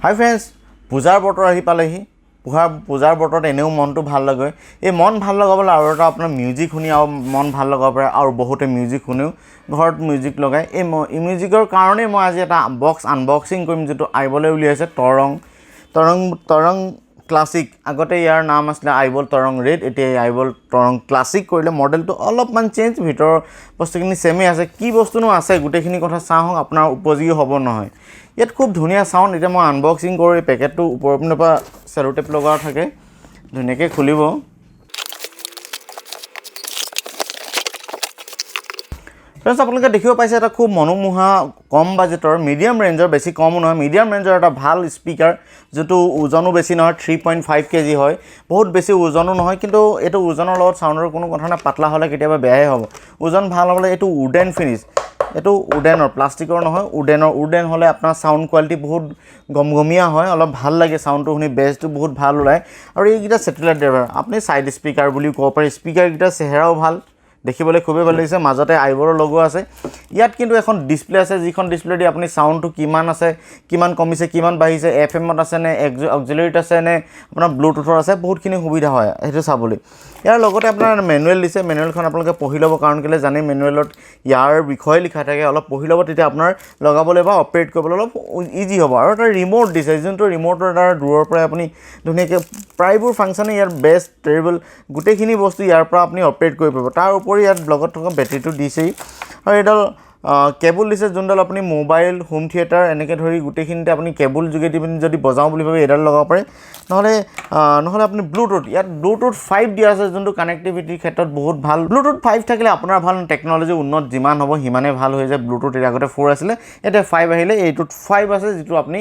হাই friends, পূজাৰ বতৰ আহি পালেহি। পূজাৰ বতৰত এনেও মনটো ভাল লাগে। এই মন ভাল লগাবলৈ আৰু এটা আপোনাৰ মিউজিক শুনি আৰু মন ভাল লগাব পাৰে, আৰু বহুতে মিউজিক শুনেও ঘৰত মিউজিক লগায়। এই মিউজিকৰ কাৰণেই মই আজি এটা আনবক্সিং কৰিম, যিটো আইবলে উলিয়াইছে তৰং ক্লাছিক। আগতে ইয়াৰ নাম আছিলে আইবল তৰং ৰেড, এতিয়া আইবল তৰং ক্লাছিক কৰিলে। মডেলটো অলপমান চেঞ্জ, ভিতৰৰ বস্তুখিনি ছেমেই আছে। কি বস্তুনো আছে গোটেইখিনি কথা চাওঁ, আপোনাৰ উপযোগী হ'ব নহয়। ইয়াত খুব ধুনীয়া চাউণ্ড। এতিয়া মই আনবক্সিং কৰোঁ। এই পেকেটটো ওপৰৰ পিনৰ পৰা চেলো টেপ লগোৱা থাকে, ধুনীয়াকৈ খুলিব। ফ্ৰেণ্ডছ, আপোনালোকে দেখিব পাইছে এটা খুব মনোমোহা কম বাজেটৰ মিডিয়াম ৰেঞ্জৰ, বেছি কমো নহয়, মিডিয়াম ৰেঞ্জৰ এটা ভাল স্পীকাৰ, যিটো ওজনো বেছি নহয়, 3.5 kg হয়। বহুত বেছি ওজনো নহয়, কিন্তু এইটো ওজনৰ লগত চাউণ্ডৰ কোনো কথা নাই। পাতলা হ'লে কেতিয়াবা বেয়াই হ'ব। ওজন ভাল হ'লে এইটো উডেন ফিনিছ, এইটো উডেনৰ, প্লাষ্টিকৰ নহয়, উডেন হ'লে আপোনাৰ চাউণ্ড কোৱালিটি বহুত গমগমীয়া হয়, অলপ ভাল লাগে চাউণ্ডটো শুনি, বেছটো বহুত ভাল ওলায়। আৰু এইকেইটা ছেটেলাইট ড্ৰাইভাৰ, আপুনি ছাইড স্পীকাৰ বুলিও ক'ব পাৰে। স্পীকাৰকেইটাৰ চেহেৰাও ভাল, দেখিবলৈ খুবেই ভাল লাগিছে। মাজতে আইবলৰ লগো আছে। ইয়াত কিন্তু এখন ডিছপ্লে আছে, যিখন ডিছপ্লে দি আপুনি চাউণ্ডটো কিমান আছে, কিমান কমিছে, কিমান বাঢ়িছে, FM-ত আছে নে, অক্সিলাৰীত আছে নে, আপোনাৰ ব্লুটুথৰ আছে, বহুতখিনি সুবিধা হয় সেইটো চাবলৈ। ইয়াৰ লগতে আপোনাৰ মেনুৱেল দিছে। মেনুৱেলখন আপোনালোকে পঢ়ি ল'ব, কাৰণ কেলৈ জানেই, মেনুৱেলত ইয়াৰ বিষয়ে লিখা থাকে। অলপ পঢ়ি ল'ব, তেতিয়া আপোনাৰ লগাবলৈ বা অপাৰেট কৰিবলৈ অলপ ইজি হ'ব। আৰু এটা ৰিম'ট দিছে, যোনটো ৰিম'টৰ দ্বাৰা দূৰৰ পৰাই আপুনি ধুনীয়াকৈ প্ৰায়বোৰ ফাংচনে ইয়াৰ বেষ্ট, টেৰিবল, গোটেইখিনি বস্তু ইয়াৰ পৰা আপুনি অপাৰেট কৰিব পাৰিব। তাৰ উপৰি ইয়াত লগত থকা বেটেৰীটো দিছেই, আৰু এইডাল কেবুল দিছে, যোনডাল আপুনি মোবাইল, হোম থিয়েটাৰ এনেকৈ ধৰি গোটেইখিনিতে আপুনি কেবুল যোগেদি আপুনি যদি বজাওঁ বুলি ভাবে এইডাল লগাব পাৰে। নহ'লে আপুনি ব্লুটুথ, ইয়াত ব্লুটুথ 5 দিয়া আছে, যোনটো কানেক্টিভিটিৰ ক্ষেত্ৰত বহুত ভাল। ব্লুটুথ 5 থাকিলে আপোনাৰ ভাল, টেকন'লজি উন্নত যিমান হ'ব সিমানেই ভাল হৈ যায়। ব্লুটুথ আগতে 4 আছিলে, এতিয়া 5 আহিলে, এইটোত 5 আছে, যিটো আপুনি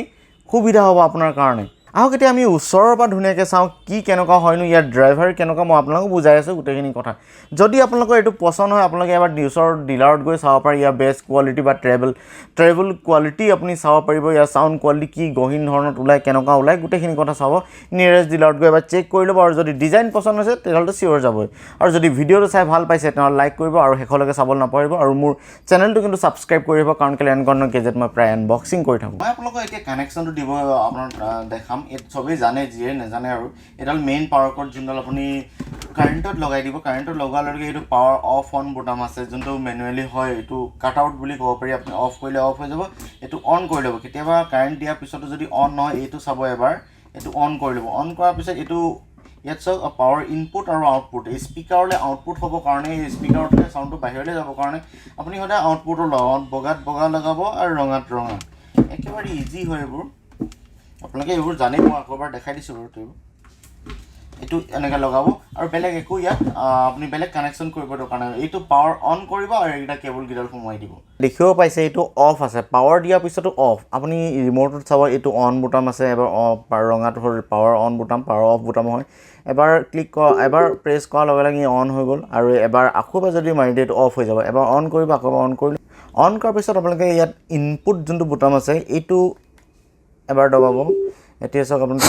সুবিধা হ'ব আপোনাৰ কাৰণে। আহক এতিয়া আমি ওচৰৰ পৰা ধুনীয়াকৈ চাওঁ কি কেনেকুৱা হয়নো, ইয়াৰ ড্ৰাইভাৰ কেনেকুৱা, মই আপোনালোকক বুজাই আছোঁ গোটেইখিনি কথা। যদি আপোনালোকৰ এইটো পচন্দ হয়, আপোনালোকে এবাৰ ওচৰৰ ডিলাৰত গৈ চাব পাৰে। ইয়াৰ বেষ্ট কোৱালিটি বা ট্ৰেভেল কোৱালিটি আপুনি চাব পাৰিব। ইয়াৰ চাউণ্ড কোৱালিটি কি গহীন ধৰণত ওলায়, কেনেকুৱা ওলায়, গোটেইখিনি কথা চাব। নিয়েৰেষ্ট ডিলাৰত গৈ এবাৰ চেক কৰি ল'ব, আৰু যদি ডিজাইন পচন্দ হৈছে তেতিয়াহ'লে চিয়'ৰ যাবই। আৰু যদি ভিডিঅ'টো চাই ভাল পাইছে তেনেহ'লে লাইক কৰিব, আৰু শেষলৈকে চাবলৈ নাপাহৰিব। আৰু মোৰ চেনেলটো কিন্তু ছাবস্ক্ৰাইব কৰি দিব, কাৰণ কেলৈ এনেকুৱা ধৰণৰ গেজেট মই প্ৰায় আনবক্সিং কৰি থাকোঁ। মই আপোনালোকক এতিয়া কানেকশ্যনটো দিব আপোনাক দেখাম। এইটো চবেই জানে, যিয়ে নাজানে। আৰু এডাল মেইন পাৱাৰ কৰ্ড, যোনডাল আপুনি কাৰেণ্টত লগাই দিব। কাৰেণ্টত লগোৱাৰ লগে এইটো পাৱাৰ অফ অন বুটাম আছে, যোনটো মেনুৱেলি হয়। এইটো কাট আউট বুলি ক'ব পাৰি। আপুনি অফ কৰিলে অফ হৈ যাব, এইটো অন কৰি ল'ব। কেতিয়াবা কাৰেণ্ট দিয়াৰ পিছতো যদি অন নহয়, এইটো চাব এবাৰ, এইটো অন কৰি ল'ব। অন কৰাৰ পিছত এইটো ইয়াত চাওক, পাৱাৰ ইনপুট আৰু আউটপুট। এই স্পীকাৰলৈ আউটপুট হ'বৰ কাৰণে, এই স্পীকাৰতে চাউণ্ডটো বাহিৰলৈ যাবৰ কাৰণে আপুনি সদায় আউটপুটৰ লগাব। বগাত বগা লগাব আৰু ৰঙাত ৰঙা। একেবাৰে ইজি হয় এইবোৰ, আপোনালোকে এইবোৰ জানেই, মই আকৌ এবাৰ দেখাই দিছোঁ বাৰু। এইটো এনেকৈ লগাব, আৰু বেলেগ একো ইয়াত আপুনি বেলেগ কানেকশ্যন কৰিব দৰকাৰ নাই। এইটো পাৱাৰ অন কৰিব, আৰু এইকেইটা কেবুলকেইডাল সোমোৱাই দিব। দেখিব পাইছে এইটো অফ আছে, পাৱাৰ দিয়াৰ পিছতো অফ। আপুনি ৰিম'টত চাব, এইটো অন বুটাম আছে, এবাৰ অফ, ৰঙাটো হ'ল পাৱাৰ অন বুটাম, পাৱাৰ অফ বুটাম হয়। এবাৰ ক্লিক কৰা, এবাৰ প্ৰেছ কৰাৰ লগে লগে অন হৈ গ'ল, আৰু এবাৰ আকৌ এবাৰ যদি মাৰি দিয়ে এইটো অফ হৈ যাব। এবাৰ অন কৰিব, আকৌ এবাৰ অন কৰিলে। অন কৰাৰ পিছত আপোনালোকে ইয়াত ইনপুট যোনটো বুটাম আছে, এইটো এবাৰ দবাব। এতিয়া চাওক আপুনি,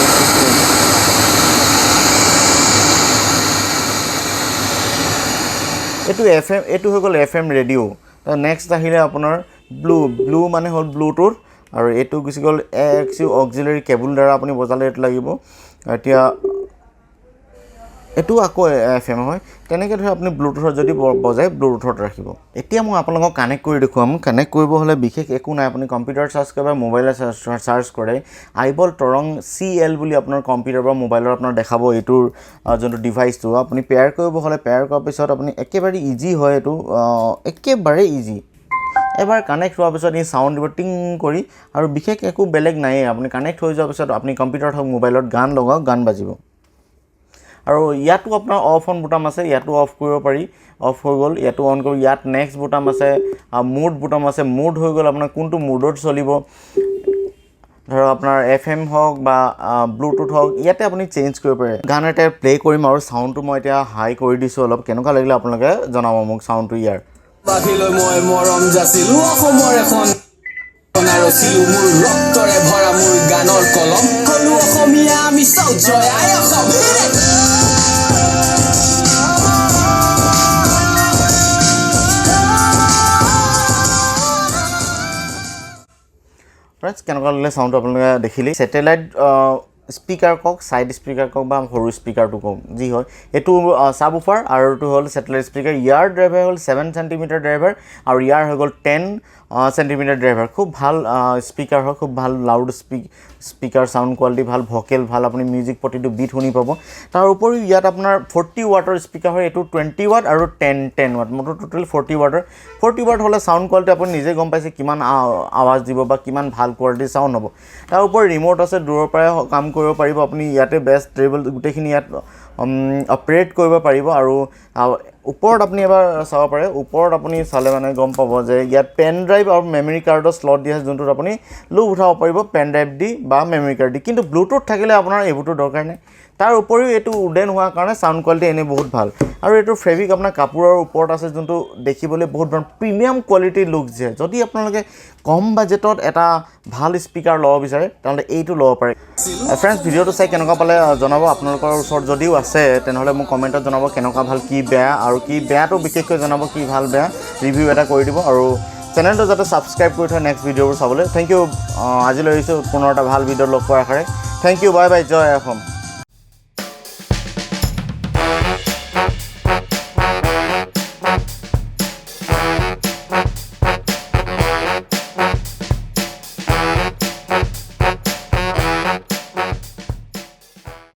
এইটো FM, এইটো হৈ গ'ল FM ৰেডিঅ'। নেক্সট আহিলে আপোনাৰ ব্লু মানে হ'ল ব্লুটুথ, আৰু এইটো গুচি গ'ল অক্সিলাৰী কেবুল দ্বাৰা আপুনি বজালে এইটো লাগিব। এতিয়া এইটো আকৌ FM হয়। তেনেকৈ ধৰি আপুনি ব্লুটুথত যদি বজায়, ব্লুটুথত ৰাখিব। এতিয়া মই আপোনালোকক কানেক্ট কৰি দেখুৱাম। কানেক্ট কৰিব হ'লে বিশেষ একো নাই, আপুনি কম্পিউটাৰ চাৰ্জ কৰে বা মোবাইলত চাৰ্জ কৰে। আইবল তৰং CL বুলি আপোনাৰ কম্পিউটাৰ বা মোবাইলত আপোনাৰ দেখাব এইটোৰ যোনটো ডিভাইচটো। আপুনি পেয়াৰ কৰিব হ'লে, পেয়াৰ কৰাৰ পিছত আপুনি একেবাৰে ইজি হয় এইটো, একেবাৰে ইজি। এবাৰ কানেক্ট হোৱাৰ পিছত এই চাউণ্ড দিব টিং কৰি, আৰু বিশেষ একো বেলেগ নায়েই। আপুনি কানেক্ট হৈ যোৱাৰ পিছত আপুনি কম্পিউটাৰত হওক, মোবাইলত গান লগাওক, গান বাজিব। আৰু ইয়াতো আপোনাৰ অফ অন বুটাম আছে, ইয়াতো অফ কৰিব পাৰি। অফ হৈ গ'ল, ইয়াতো অন কৰিব। ইয়াত নেক্সট বুটাম আছে, মুড বুটাম আছে। মুড হৈ গ'ল আপোনাৰ কোনটো মুডত চলিব, ধৰক আপোনাৰ FM হওক বা ব্লুটুথ হওক, ইয়াতে আপুনি চেঞ্জ কৰিব পাৰে। গান এটা প্লে' কৰিম, আৰু চাউণ্ডটো মই এতিয়া হাই কৰি দিছোঁ অলপ। কেনেকুৱা লাগিলে আপোনালোকে জনাব মোক চাউণ্ডটো ইয়াৰ। বাহিলৈ মই মৰম যাচিলো, অসমৰ এখন ৰচিলো, মোৰ ৰক্তৰে ভৰা মোৰ গানৰ কলম, হলো অসমীয়া আমি চাউথ, জয় আই অসম। ফ্ৰেণ্ডছ কেনেকুৱা লাগিলে চাউণ্ডটো আপোনালোকে দেখিলে ছেটেলাইট স্পীকাৰ কওক ছাইড স্পীকাৰ কওক বা সৰু স্পীকাৰটো কওক যি হয় এইটো ছাব উফাৰ আৰু এইটো হ'ল ছেটেলাইট স্পীকাৰ ইয়াৰ ড্ৰাইভাৰ হ'ল 7 চেণ্টিমিটাৰ ড্ৰাইভাৰ আৰু ইয়াৰ হৈ গ'ল 10 চেণ্টিমিটাৰ ড্ৰাইভাৰ খুব ভাল স্পীকাৰ হয় খুব ভাল লাউড স্পীকাৰ চাউণ্ড কোৱালিটি ভাল ভকেল ভাল আপুনি মিউজিক প্ৰতিটো বিট শুনি পাব তাৰ উপৰিও ইয়াত আপোনাৰ 40 ৱাটৰ স্পীকাৰ হয় এইটো 20 ৱাট আৰু 10 ৱাট মোটো টোটেল 40 ৱাট হ'লে চাউণ্ড কোৱালিটি আপুনি নিজে গম পাইছে কিমান আৱাজ দিব বা কিমান ভাল কোৱালিটিৰ চাউণ্ড হ'ব তাৰ উপৰি ৰিম'ট আছে দূৰৰ পৰাই কাম কৰিব পাৰিব আপুনি ইয়াতে বেষ্ট টেবল গোটেইখিনি ইয়াত অপাৰেট কৰিব পাৰিব আৰু ওপৰত আপুনি এবাৰ চাব পাৰে ওপৰত আপুনি চালে মানে গম পাব যে ইয়াত পেন ড্ৰাইভ আৰু মেমৰি কাৰ্ডৰ স্লট দিয়া আছে যোনটোত আপুনি লুপ উঠাব পাৰিব পেন ড্ৰাইভ দি বা মেমৰি কাৰ্ড দি কিন্তু ব্লুটুথ থাকিলে আপোনাৰ এইবোৰটো দৰকাৰ নাই তাৰ উপৰিও এইটো উডেন হোৱাৰ কাৰণে চাউণ্ড কোৱালিটি এনে বহুত ভাল আৰু এইটো ফেব্ৰিক আপোনাৰ কাপোৰৰ ওপৰত আছে যোনটো দেখিবলৈ বহুত ভাল প্ৰিমিয়াম কোৱালিটিৰ লুক দিয়ে যদি আপোনালোকে কম বাজেটত এটা ভাল স্পীকাৰ ল'ব বিচাৰে তেতিয়াহ'লে এইটো ল'ব পাৰে ফ্ৰেণ্ডছ ভিডিঅ'টো চাই কেনেকুৱা পালে জনাব আপোনালোকৰ ওচৰত যদিও আছে তেনেহ'লে মোক কমেণ্টত জনাব কেনেকুৱা ভাল কি বেয়া আৰু কি বেয়াটো বিশেষকৈ জনাব কি ভাল বেয়া ৰিভিউ এটা কৰি দিব আৰু চেনেলটো যাতে ছাবস্ক্ৰাইব কৰি থয় নেক্সট ভিডিঅ'বোৰ চাবলৈ থেংক ইউ আজিলৈ আহিছোঁ পুনৰ এটা ভাল ভিডিঅ' লগ কৰাৰ আশাৰে থেংক ইউ বাই বাই জয় অসম